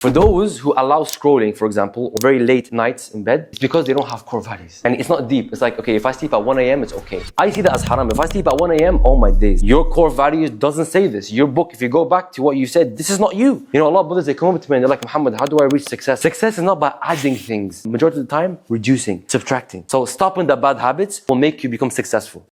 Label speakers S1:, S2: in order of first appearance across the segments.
S1: For those who allow scrolling, for example, or very late nights in bed, it's because they don't have core values. And it's not deep. It's like, okay, if I sleep at 1 a.m., it's okay. I see that as haram. If I sleep at 1 a.m., oh my days. Your core values doesn't say this. Your book, if you go back to what you said, this is not you. You know, a lot of brothers, they come up to me and they're like, Muhammad, how do I reach success? Success is not by adding things. Majority of the time, reducing, subtracting. So stopping the bad habits will make you become successful.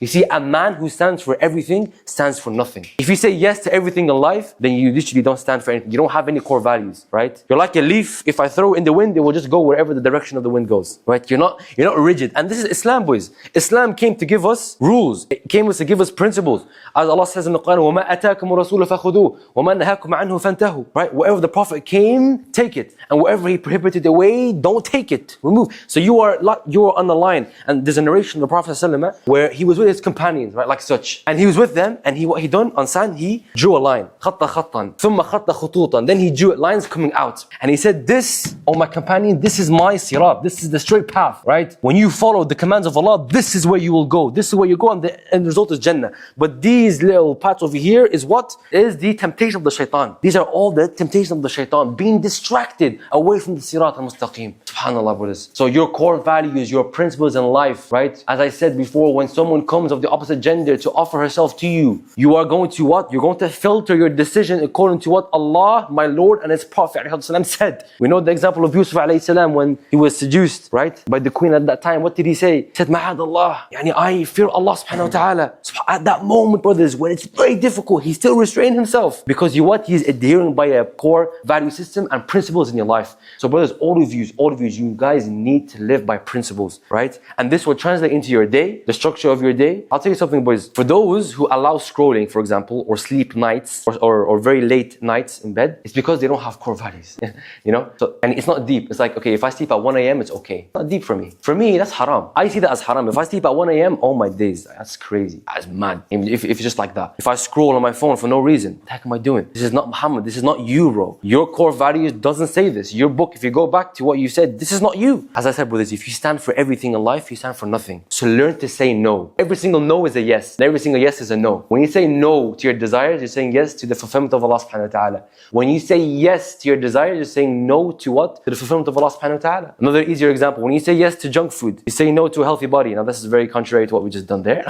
S1: You see, a man who stands for everything stands for nothing. If you say yes to everything in life, then you literally don't stand for anything. You don't have any core values, right? You're like a leaf. If I throw it in the wind, it will just go wherever the direction of the wind goes, right? You're not rigid. And this is Islam, boys. Islam came to give us rules. It came to give us principles. As Allah says in the Quran, وَمَا أَتَاكُمُ الرَّسُولُ فَخُذُوهُ وَمَا نَهَاكُمْ عَنْهُ فَانْتَهُوا. Right? Wherever the Prophet came, take it. And wherever he prohibited away, don't take it. Remove. So you are on the line. And there's a narration of the Prophet ﷺ where he was with his companions, right? Like such. And he was with them, and what he done on sand, he drew a line. خَطَّ خَطًّا ثُمَّ خَطَّ خُطُوطًا. Then he drew lines coming out. And he said, this, oh my companion, this is my sirat. This is the straight path, right? When you follow the commands of Allah, this is where you will go. This is where you go, and the end result is Jannah. But these little paths over here is what? Is the temptation of the shaitan. These are all the temptations of the shaitan. Being distracted away from the sirat al-mustaqim. SubhanAllah, brothers. So your core values, your principles in life, right? As I said before, when someone comes of the opposite gender to offer herself to you, you are going to what? You're going to filter your decision according to what Allah, my Lord, and His Prophet ﷺ said. We know the example of Yusuf ﷺ when he was seduced, right, by the queen at that time. What did he say? He said, Ma'ad Allah, I fear Allah subhanahu wa ta'ala. At that moment, brothers, when it's very difficult, he still restrained himself. Because he's adhering by a core value system and principles in your life. So brothers, all of you guys need to live by principles, right? And this will translate into your day, the structure of your day. I'll tell you something, boys. For those who allow scrolling, for example, or sleep nights, or very late nights in bed, it's because they don't have core values. You know? So, and it's not deep. It's like, okay, if I sleep at 1 a.m., it's okay. It's not deep for me. For me, that's haram. I see that as haram. If I sleep at 1 a.m., oh my days, that's crazy. That's mad. If it's just like that. If I scroll on my phone for no reason, what the heck am I doing? This is not Muhammad. This is not you, bro. Your core values doesn't say this. Your book, if you go back to what you said, this is not you. As I said, brothers, if you stand for everything in life, you stand for nothing. So learn to say no. Every single no is a yes. And every single yes is a no. When you say no to your desires, you're saying yes to the fulfillment of Allah subhanahu wa ta'ala. When you say yes to your desires, you're saying no to what? To the fulfillment of Allah subhanahu wa ta'ala. Another easier example, when you say yes to junk food, you say no to a healthy body. Now this is very contrary to what we just done there.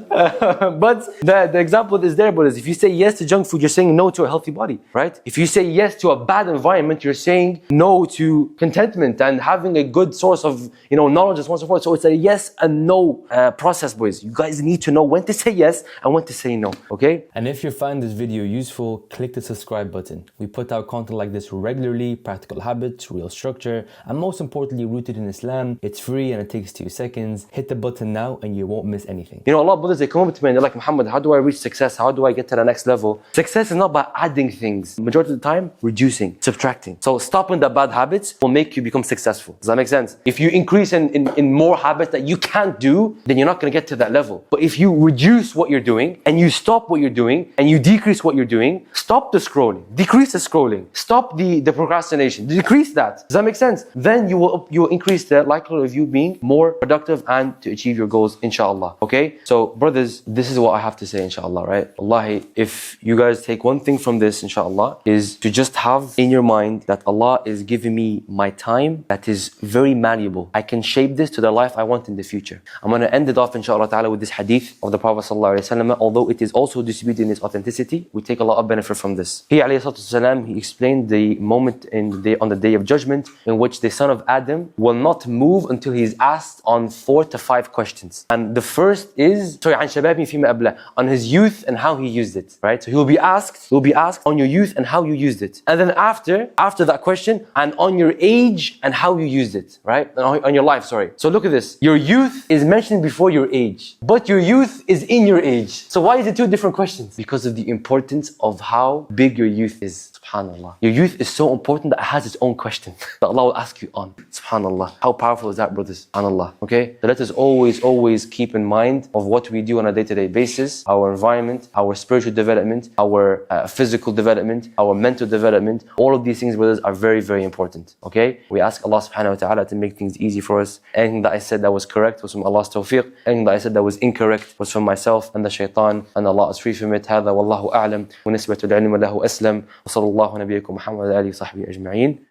S1: But the example is there, brothers. If you say yes to junk food, you're saying no to a healthy body, right? If you say yes to a bad environment, you're saying no to contentment and having a good source of knowledge and so on and so forth. So it's a yes and no process, boys. You guys need to know when to say yes and when to say no, okay?
S2: And if you find this video useful, click the subscribe button. We put out content like this regularly, practical habits, real structure, and most importantly, rooted in Islam. It's free and it takes 2 seconds. Hit the button now and you won't miss anything.
S1: You know, a lot of brothers, they come up to me and they're like, Muhammad, how do I reach success? How do I get to the next level? Success is not by adding things. Majority of the time, reducing, subtracting. So stopping the bad habits will make you become successful. Does that make sense? If you increase in more habits that you can't do, then you're not going to get to that level. But if you reduce what you're doing and you stop what you're doing and you decrease what you're doing, stop the scrolling, decrease the scrolling, stop the procrastination, decrease that. Does that make sense? Then you will increase the likelihood of you being more productive and to achieve your goals, inshallah. Okay? So brothers, this is what I have to say, inshallah, right? Wallahi, if you guys take one thing from this, inshallah, is to just have in your mind that Allah is giving me my time that is very malleable. I can shape this to the life I want in the future. I'm going to end it off, inshallah ta'ala, with this hadith of the Prophet sallallahu alaihi wasallam. Although it is also distributed in its authenticity, we take a lot of benefit from this. He alayhi salatu he explained the moment on the day of judgment in which the son of Adam will not move until he is asked on 4 to 5 questions. And the first is on his youth and how he used it, right? So he'll be asked on your youth and how you used it. And then after that question, and on your age and how you used it, right? On your life, sorry. So look at this. Your youth is mentioned before your age, but your youth is in your age. So why is it 2 different questions? Because of the importance of how big your youth is. SubhanAllah. Your youth is so important that it has its own question that Allah will ask you on. SubhanAllah. How powerful is that, brothers? SubhanAllah. Okay? So let us always keep in mind of what we do on a day-to-day basis, our environment, our spiritual development, our physical development, our mental development. All of these things, brothers, are very, very important. Okay? We ask Allah subhanahu wa ta'ala to make things easy for us. Anything that I said that was correct was from Allah's tawfiq. Anything that I said that was incorrect was from myself and the shaitan, and Allah is free from it. هذا والله أعلم ونسبة العلم له أسلم وصلى وصلى الله نبيكم محمد عليه وصحبه أجمعين.